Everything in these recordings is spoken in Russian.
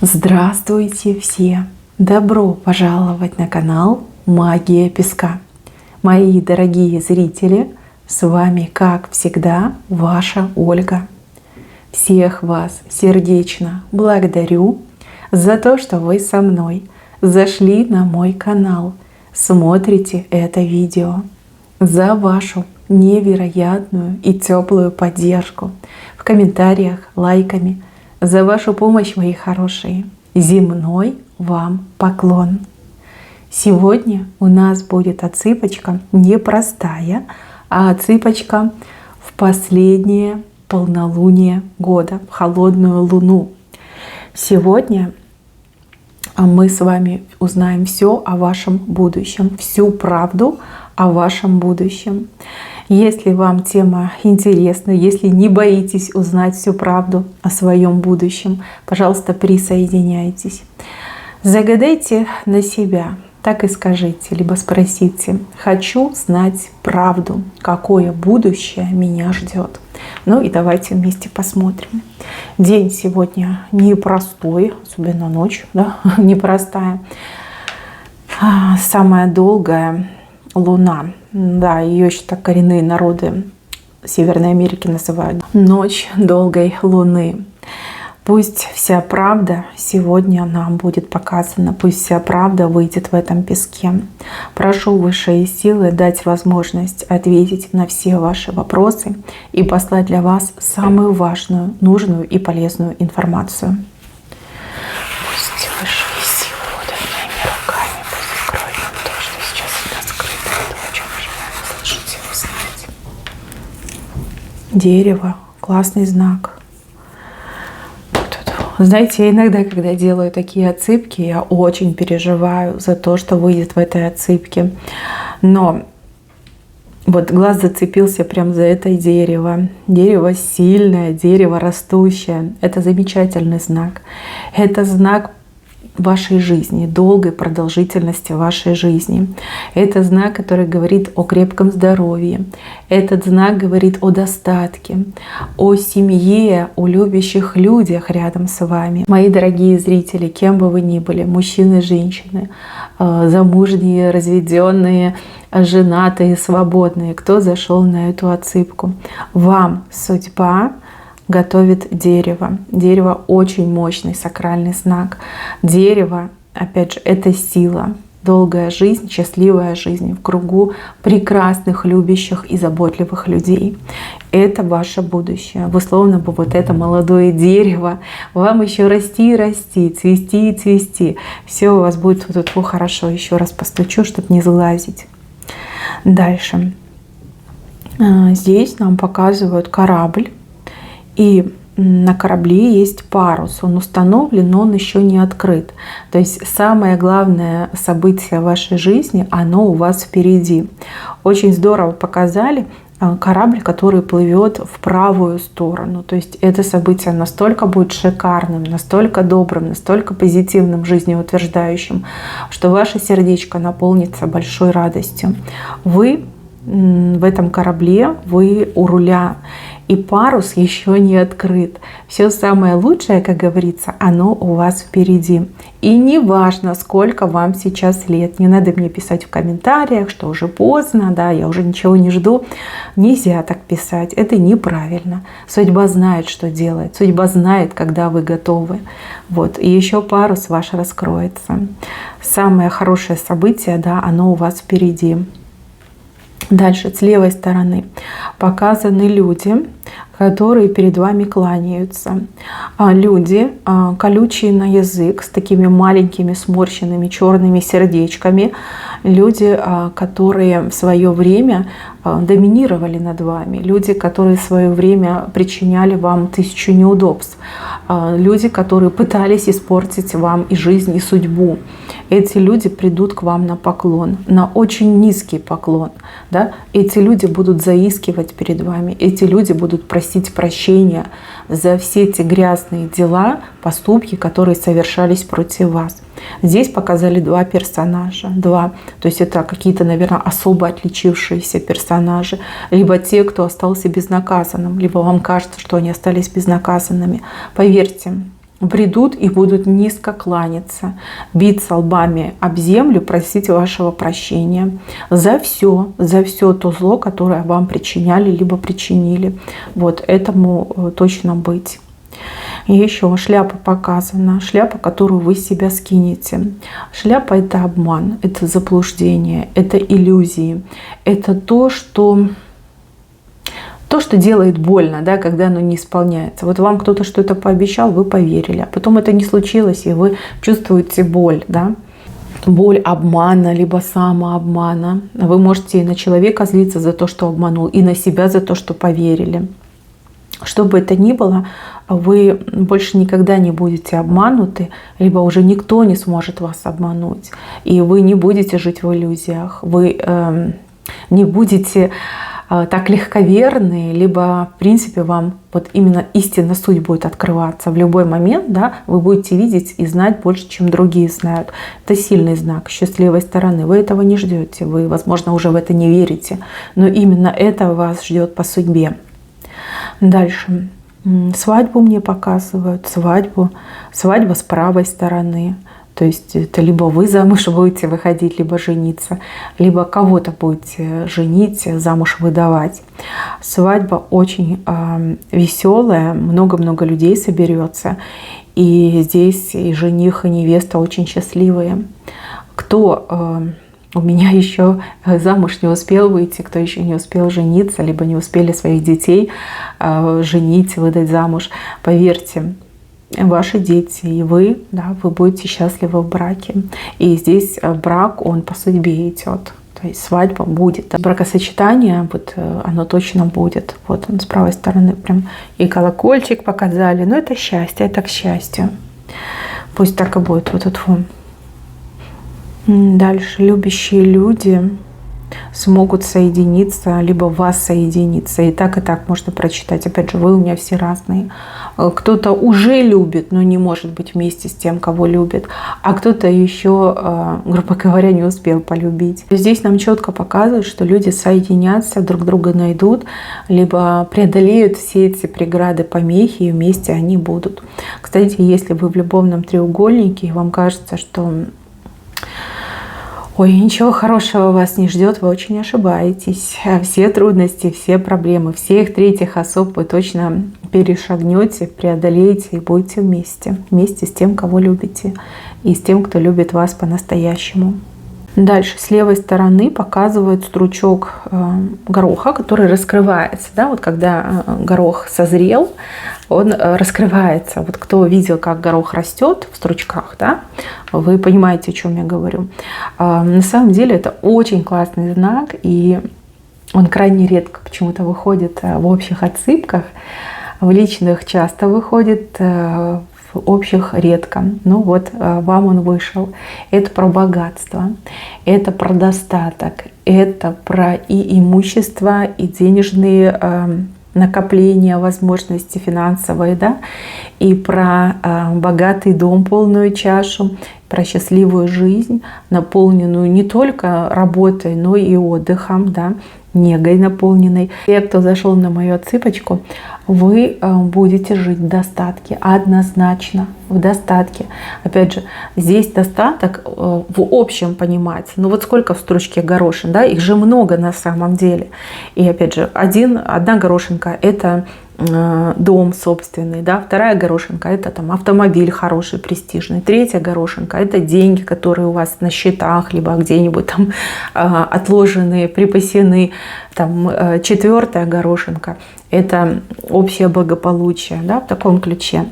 Здравствуйте все! Добро пожаловать на канал Магия Песка. Мои дорогие зрители, с вами, как всегда, ваша Ольга. Всех вас сердечно благодарю за то, что вы со мной зашли на мой канал, смотрите это видео, за вашу невероятную и теплую поддержку в комментариях, лайками, за вашу помощь, мои хорошие. Земной вам поклон. Сегодня у нас будет отсыпочка непростая, а отсыпочка в последнее полнолуние года, в холодную луну. Сегодня мы с вами узнаем все о вашем будущем, всю правду о вашем будущем. Если вам тема интересна, если не боитесь узнать всю правду о своем будущем, пожалуйста, присоединяйтесь. Загадайте на себя, так и скажите, либо спросите: хочу знать правду, какое будущее меня ждет. Ну и давайте вместе посмотрим. День сегодня непростой, особенно ночь, да, непростая. Самая долгая луна. Да, ее еще так коренные народы Северной Америки называют. Ночь долгой луны. Пусть вся правда сегодня нам будет показана. Пусть вся правда выйдет в этом песке. Прошу высшие силы дать возможность ответить на все ваши вопросы и послать для вас самую важную, нужную и полезную информацию. Пусть высшие силы будут моими руками, пусть откроют нам то, что сейчас от нас скрыто, то, о чем мы желаем услышать и узнать. Дерево — классный знак. Знаете, я иногда, когда делаю такие отсыпки, я очень переживаю за то, что выйдет в этой отсыпке. Но вот глаз зацепился прям за это дерево. Дерево сильное, дерево растущее. Это замечательный знак. Это знак вашей жизни, долгой продолжительности вашей жизни. Это знак, который говорит о крепком здоровье. Этот знак говорит о достатке, о семье, о любящих людях рядом с вами. Мои дорогие зрители, кем бы вы ни были, мужчины, женщины, замужние, разведенные, женатые, свободные, кто зашел на эту отсыпку, вам судьба готовит дерево. Дерево — очень мощный сакральный знак. Дерево, опять же, это сила. Долгая жизнь, счастливая жизнь в кругу прекрасных, любящих и заботливых людей. Это ваше будущее. Вы словно бы вот это молодое дерево. Вам еще расти и расти, цвести и цвести. Все у вас будет тут хорошо. Еще раз постучу, чтобы не сглазить. Дальше. Здесь нам показывают корабль. И на корабле есть парус. Он установлен, но он еще не открыт. То есть самое главное событие в вашей жизни, оно у вас впереди. Очень здорово показали корабль, который плывет в правую сторону. То есть это событие настолько будет шикарным, настолько добрым, настолько позитивным, жизнеутверждающим, что ваше сердечко наполнится большой радостью. Вы в этом корабле, вы у руля, и парус еще не открыт. Все самое лучшее, как говорится, оно у вас впереди. И не важно, сколько вам сейчас лет. Не надо мне писать в комментариях, что уже поздно, да, я уже ничего не жду. Нельзя так писать, это неправильно. Судьба знает, что делает. Судьба знает, когда вы готовы. Вот. И еще парус ваш раскроется. Самое хорошее событие, да, оно у вас впереди. Дальше, с левой стороны, показаны люди, которые перед вами кланяются. Люди, колючие на язык, с такими маленькими сморщенными черными сердечками. Люди, которые в свое время доминировали над вами. Люди, которые в свое время причиняли вам 1000 неудобств. Люди, которые пытались испортить вам и жизнь, и судьбу. Эти люди придут к вам на поклон, на очень низкий поклон. Да? Эти люди будут заискивать перед вами. Эти люди будут просить прощения за все эти грязные дела, поступки, которые совершались против вас. Здесь показали два персонажа. Два. То есть это какие-то, наверное, особо отличившиеся персонажи. Либо те, кто остался безнаказанным, либо вам кажется, что они остались безнаказанными. Поверьте, придут и будут низко кланяться, биться лбами об землю, просить вашего прощения за все то зло, которое вам причиняли, либо причинили. Вот этому точно быть. И еще шляпа показана, шляпа, которую вы с себя скинете. Шляпа — это обман, это заблуждение, это иллюзии, это то, что делает больно, да, когда оно не исполняется. Вот вам кто-то что-то пообещал, вы поверили, а потом это не случилось, и вы чувствуете боль, да? Боль обмана, либо самообмана. Вы можете и на человека злиться за то, что обманул, и на себя за то, что поверили. Что бы это ни было, вы больше никогда не будете обмануты, либо уже никто не сможет вас обмануть. И вы не будете жить в иллюзиях, вы не будете так легковерны, либо в принципе вам вот именно истинная суть будет открываться. В любой момент, да, вы будете видеть и знать больше, чем другие знают. Это сильный знак счастливой стороны. Вы этого не ждете, вы, возможно, уже в это не верите, но именно это вас ждет по судьбе. Дальше. Свадьбу мне показывают, свадьба с правой стороны. То есть это либо вы замуж будете выходить, либо жениться, либо кого-то будете женить, замуж выдавать. Свадьба очень веселая, много-много людей соберется. И здесь и жених, и невеста очень счастливые. Кто у меня еще замуж не успел выйти, кто еще не успел жениться, либо не успели своих детей женить, выдать замуж, поверьте, ваши дети и вы, да, вы будете счастливы в браке. И здесь брак, он по судьбе идет. То есть свадьба будет. Бракосочетание, вот оно точно будет. Вот он с правой стороны прям и колокольчик показали. Но это счастье, это к счастью. Пусть так и будет. Вот этот фон. Дальше. Любящие люди смогут соединиться, либо воссоединиться. И так можно прочитать. Опять же, вы у меня все разные. Кто-то уже любит, но не может быть вместе с тем, кого любит. А кто-то еще, грубо говоря, не успел полюбить. Здесь нам четко показывают, что люди соединятся, друг друга найдут, либо преодолеют все эти преграды, помехи, и вместе они будут. Кстати, если вы в любовном треугольнике, и вам кажется, что ой, ничего хорошего вас не ждет, вы очень ошибаетесь. Все трудности, все проблемы, всех третьих особ вы точно перешагнете, преодолеете и будете вместе. Вместе с тем, кого любите, и с тем, кто любит вас по-настоящему. Дальше с левой стороны показывают стручок гороха, который раскрывается. Да? Вот когда горох созрел, он раскрывается. Вот кто видел, как горох растет в стручках, да? Вы понимаете, о чем я говорю. На самом деле это очень классный знак, и он крайне редко почему-то выходит в общих отсыпках. В личных часто выходит, в общих редко. Ну вот вам он вышел. Это про богатство, это про достаток, это про и имущество, и денежные накопления, возможности финансовые, да, и про богатый дом, полную чашу, про счастливую жизнь, наполненную не только работой, но и отдыхом, да, негой наполненной. Те, кто зашел на мою отсыпочку, вы будете жить в достатке, однозначно в достатке. Опять же, здесь достаток в общем понимается. Ну вот сколько в строчке горошин, да, их же много на самом деле. И опять же, одна горошинка — это дом собственный, да, вторая горошинка — это там автомобиль хороший, престижный, третья горошинка — это деньги, которые у вас на счетах, либо где-нибудь там отложенные, припасены, там четвертая горошинка — это общее благополучие, да, в таком ключе.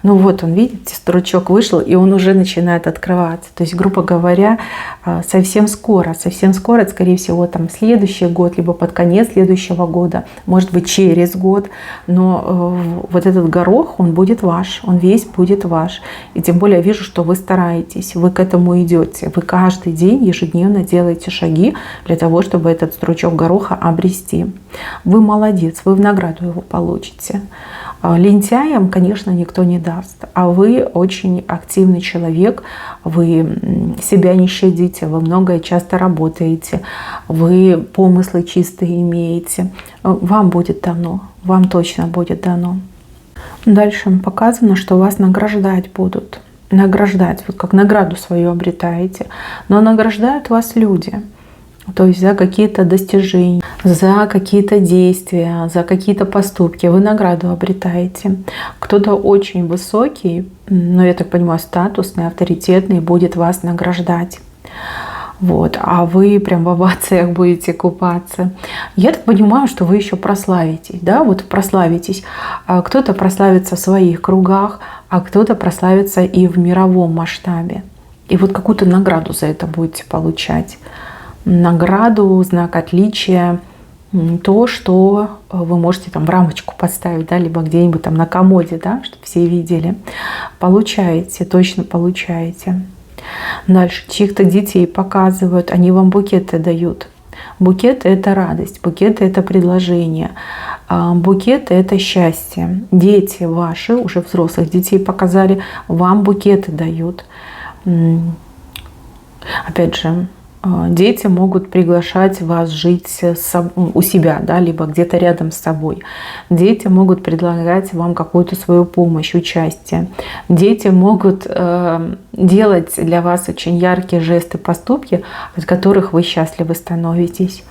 Ну вот он, видите, стручок вышел, и он уже начинает открываться. То есть, грубо говоря, совсем скоро, это, скорее всего, там следующий год, либо под конец следующего года, может быть, через год. Но вот этот горох, он будет ваш, он весь будет ваш. И тем более я вижу, что вы стараетесь, вы к этому идете. Вы каждый день ежедневно делаете шаги для того, чтобы этот стручок гороха обрести. Вы молодец, вы в награду его получите. Лентяям, конечно, никто не даст. А вы очень активный человек, вы себя не щадите, вы много и часто работаете, вы помыслы чистые имеете. Вам будет дано, вам точно будет дано. Дальше показано, что вас награждать будут. Награждать, вот как награду свою обретаете. Но награждают вас люди. То есть за какие-то достижения, за какие-то действия, за какие-то поступки вы награду обретаете. Кто-то очень высокий, но я так понимаю, статусный, авторитетный, будет вас награждать. Вот, а вы прям в овациях будете купаться. Я так понимаю, что вы еще прославитесь, да, вот прославитесь. Кто-то прославится в своих кругах, а кто-то прославится и в мировом масштабе. И вот какую-то награду за это будете получать. Награду, знак отличия, то, что вы можете там в рамочку поставить, да, либо где-нибудь там на комоде, да, чтобы все видели. Получаете, точно получаете. Дальше чьих-то детей показывают, они вам букеты дают. Букеты — это радость, букеты — это предложение, букеты — это счастье. Дети ваши, уже взрослых детей показали, вам букеты дают. Опять же, дети могут приглашать вас жить у себя, да, либо где-то рядом с собой. Дети могут предлагать вам какую-то свою помощь, участие. Дети могут делать для вас очень яркие жесты, поступки, от которых вы счастливы становитесь.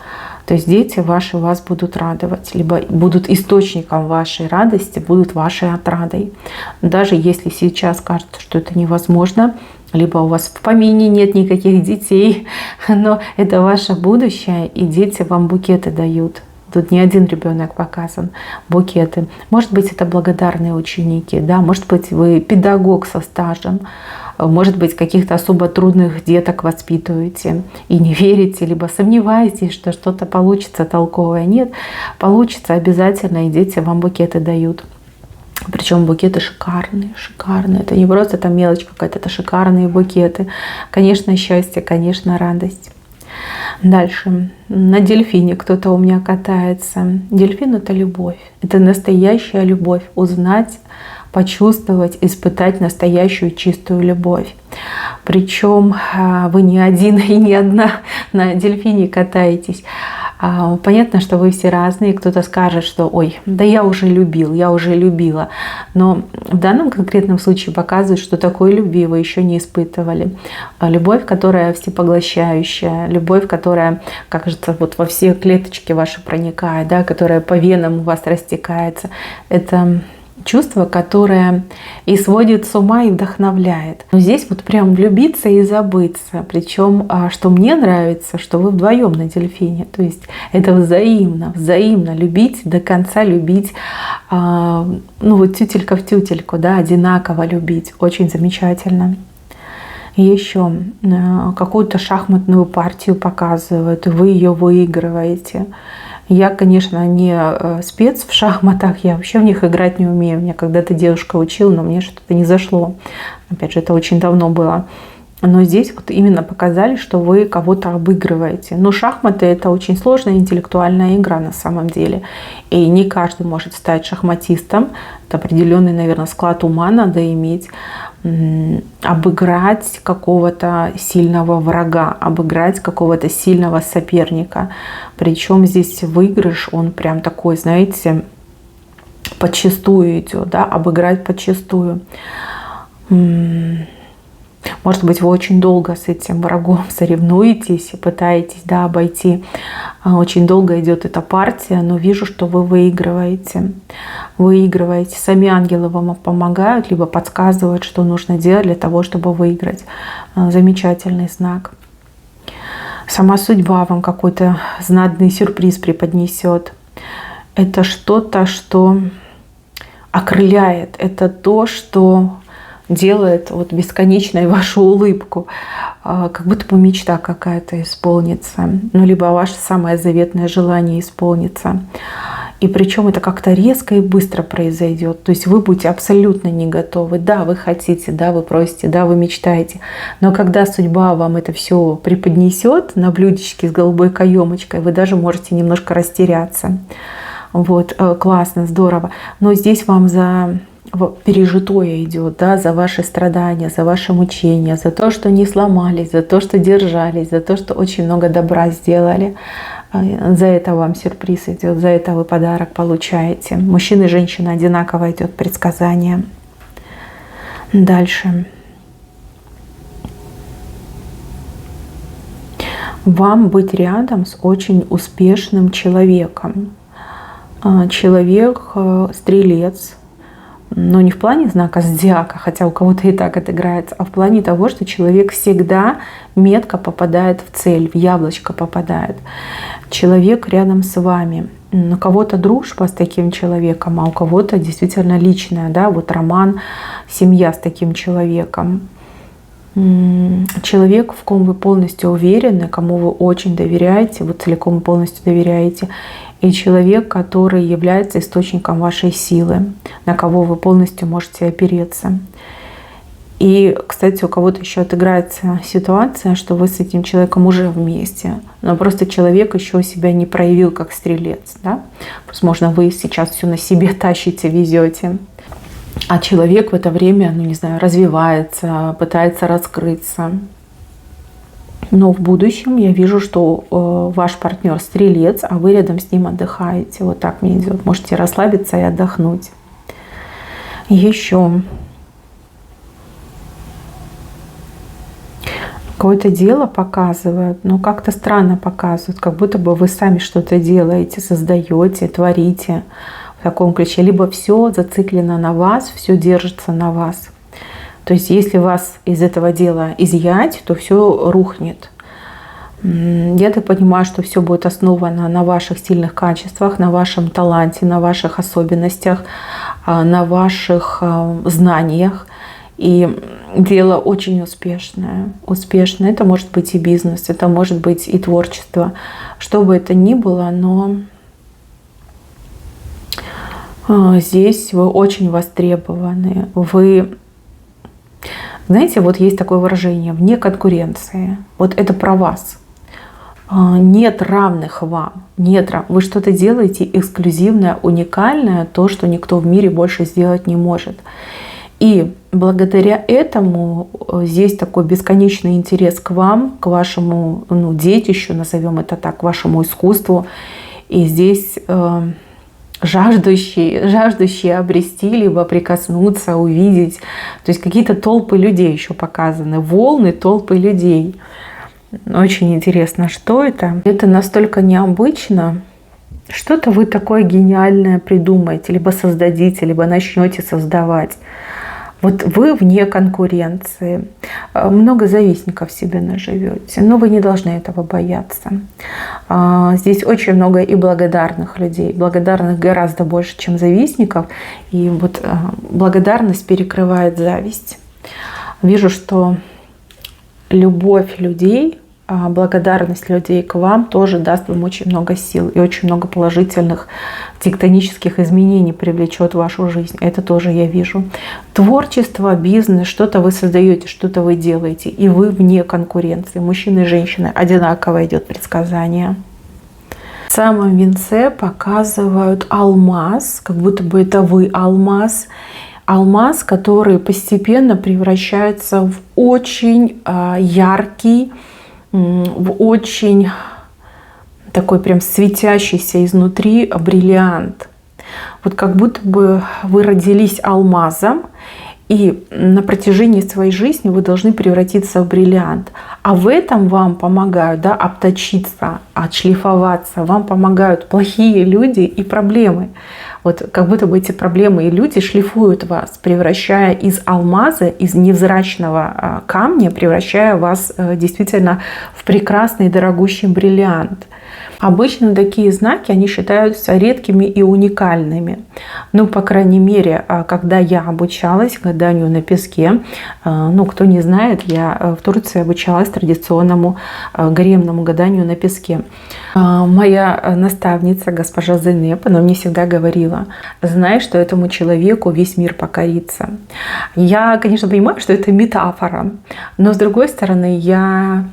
То есть дети ваши вас будут радовать, либо будут источником вашей радости, будут вашей отрадой. Даже если сейчас кажется, что это невозможно, либо у вас в помине нет никаких детей, но это ваше будущее, и дети вам букеты дают. Тут не один ребенок показан, букеты. Может быть, это благодарные ученики, да? Может быть, вы педагог со стажем, может быть, каких-то особо трудных деток воспитываете и не верите, либо сомневаетесь, что что-то получится толковое. Нет, получится обязательно, и дети вам букеты дают. Причем букеты шикарные, шикарные. Это не просто там мелочь какая-то, это шикарные букеты. Конечно, счастье, конечно, радость. Дальше. На дельфине кто-то у меня катается. Дельфин — это любовь. Это настоящая любовь. Узнать, почувствовать, испытать настоящую чистую любовь. Причем вы не один и не одна на дельфине катаетесь. Понятно, что вы все разные. Кто-то скажет, что ой, да я уже любил, я уже любила. Но в данном конкретном случае показывает, что такой любви вы еще не испытывали. Любовь, которая всепоглощающая, любовь, которая, кажется, вот во все клеточки ваши проникает, да, которая по венам у вас растекается. Это чувство, которое и сводит с ума, и вдохновляет. Но здесь вот прям влюбиться и забыться. Причем, что мне нравится, что вы вдвоем на дельфине. То есть это взаимно, взаимно любить, до конца любить. Ну вот тютелька в тютельку, да, одинаково любить. Очень замечательно. И еще какую-то шахматную партию показывают, вы ее выигрываете. Я, конечно, не спец в шахматах, я вообще в них играть не умею. Меня когда-то девушка учила, но мне что-то не зашло. Опять же, это очень давно было. Но здесь вот именно показали, что вы кого-то обыгрываете. Но шахматы — это очень сложная интеллектуальная игра на самом деле. И не каждый может стать шахматистом. Это определенный, наверное, склад ума надо иметь. Обыграть какого-то сильного врага, обыграть какого-то сильного соперника. Причем здесь выигрыш, он прям такой, знаете, подчистую идет, да, обыграть подчистую. Может быть, вы очень долго с этим врагом соревнуетесь и пытаетесь, да, обойти. Очень долго идет эта партия, но вижу, что вы выигрываете. Выигрываете. Сами ангелы вам помогают, либо подсказывают, что нужно делать для того, чтобы выиграть. Замечательный знак. Сама судьба вам какой-то знатный сюрприз преподнесет. Это что-то, что окрыляет. Это то, что делает вот бесконечной вашу улыбку, как будто бы мечта какая-то исполнится, ну либо ваше самое заветное желание исполнится. И причем это как-то резко и быстро произойдет. То есть вы будете абсолютно не готовы. Да, вы хотите, да, вы просите, да, вы мечтаете. Но когда судьба вам это все преподнесет на блюдечке с голубой каемочкой, вы даже можете немножко растеряться. Вот, классно, здорово. Но здесь вам за пережитое идет, да, за ваши страдания, за ваши мучения, за то, что не сломались, за то, что держались, за то, что очень много добра сделали. За это вам сюрприз идет, за это вы подарок получаете. Мужчина и женщина одинаково идет предсказание. Дальше. Вам быть рядом с очень успешным человеком. Человек стрелец, но не в плане знака зодиака, хотя у кого-то и так отыграется, а в плане того, что человек всегда метко попадает в цель, в яблочко попадает. Человек рядом с вами. У кого-то дружба с таким человеком, а у кого-то действительно личная, да, вот роман, семья с таким человеком. Человек, в ком вы полностью уверены, кому вы очень доверяете, вы целиком и полностью доверяете, и человек, который является источником вашей силы, на кого вы полностью можете опереться. И, кстати, у кого-то еще отыграется ситуация, что вы с этим человеком уже вместе, но просто человек еще себя не проявил как стрелец. Да? Возможно, вы сейчас все на себе тащите, везете. А человек в это время, ну не знаю, развивается, пытается раскрыться. Но в будущем я вижу, что ваш партнер стрелец, а вы рядом с ним отдыхаете. Вот так мне идет. Можете расслабиться и отдохнуть. Еще. Какое-то дело показывают, но как-то странно показывают, как будто бы вы сами что-то делаете, создаете, творите. В таком ключе. Либо все зациклено на вас, все держится на вас. То есть если вас из этого дела изъять, то все рухнет. Я так понимаю, что все будет основано на ваших сильных качествах, на вашем таланте, на ваших особенностях, на ваших знаниях. И дело очень успешное. Успешное. Это может быть и бизнес, это может быть и творчество. Что бы это ни было, но здесь вы очень востребованы. Вы, знаете, вот есть такое выражение «вне конкуренции». Вот это про вас. Нет равных вам. Вы что-то делаете эксклюзивное, уникальное, то, что никто в мире больше сделать не может. И благодаря этому здесь такой бесконечный интерес к вам, к вашему детищу, назовем это так, к вашему искусству. И здесь жаждущие обрести, либо прикоснуться, увидеть. То есть какие-то толпы людей еще показаны, волны, толпы людей. Очень интересно, что это. Это настолько необычно. Что-то вы такое гениальное придумаете, либо создадите, либо начнете создавать. Вот вы вне конкуренции, много завистников себе наживете, но вы не должны этого бояться. Здесь очень много и благодарных людей, благодарных гораздо больше, чем завистников. И вот благодарность перекрывает зависть. Вижу, что любовь людей, благодарность людей к вам тоже даст вам очень много сил и очень много положительных тектонических изменений привлечет в вашу жизнь. Это тоже я вижу. Творчество, бизнес, что-то вы создаете, что-то вы делаете, и вы вне конкуренции. Мужчины и женщины одинаково идет предсказание. В самом венце показывают алмаз, как будто бы это вы алмаз. Алмаз, который постепенно превращается в очень яркий, в очень такой прям светящийся изнутри бриллиант. Вот как будто бы вы родились алмазом, и на протяжении своей жизни вы должны превратиться в бриллиант. А в этом вам помогают, обточиться, отшлифоваться. Вам помогают плохие люди и проблемы. Вот как будто бы эти проблемы и люди шлифуют вас, превращая из алмаза, из невзрачного камня, превращая вас действительно в прекрасный дорогущий бриллиант. Обычно такие знаки, они считаются редкими и уникальными. Ну, по крайней мере, когда я обучалась гаданию на песке, кто не знает, я в Турции обучалась традиционному гаремному гаданию на песке. Моя наставница, госпожа Зейнеп, она мне всегда говорила: знай, что этому человеку весь мир покорится. Я, конечно, понимаю, что это метафора, но с другой стороны, я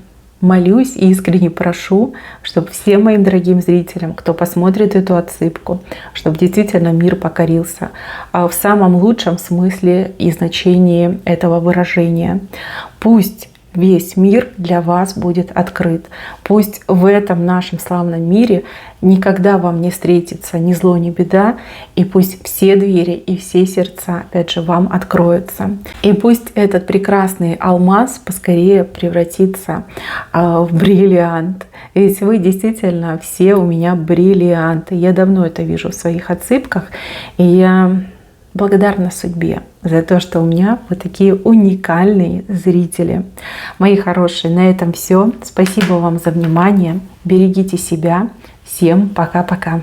молюсь и искренне прошу, чтобы всем моим дорогим зрителям, кто посмотрит эту отсыпку, чтобы действительно мир покорился в самом лучшем смысле и значении этого выражения. Пусть весь мир для вас будет открыт. Пусть в этом нашем славном мире никогда вам не встретится ни зло, ни беда, и пусть все двери и все сердца, опять же, вам откроются. И пусть этот прекрасный алмаз поскорее превратится в бриллиант. Ведь вы действительно все у меня бриллианты. Я давно это вижу в своих отсыпках, и я благодарна судьбе за то, что у меня вот такие уникальные зрители. Мои хорошие, на этом все. Спасибо вам за внимание. Берегите себя. Всем пока-пока.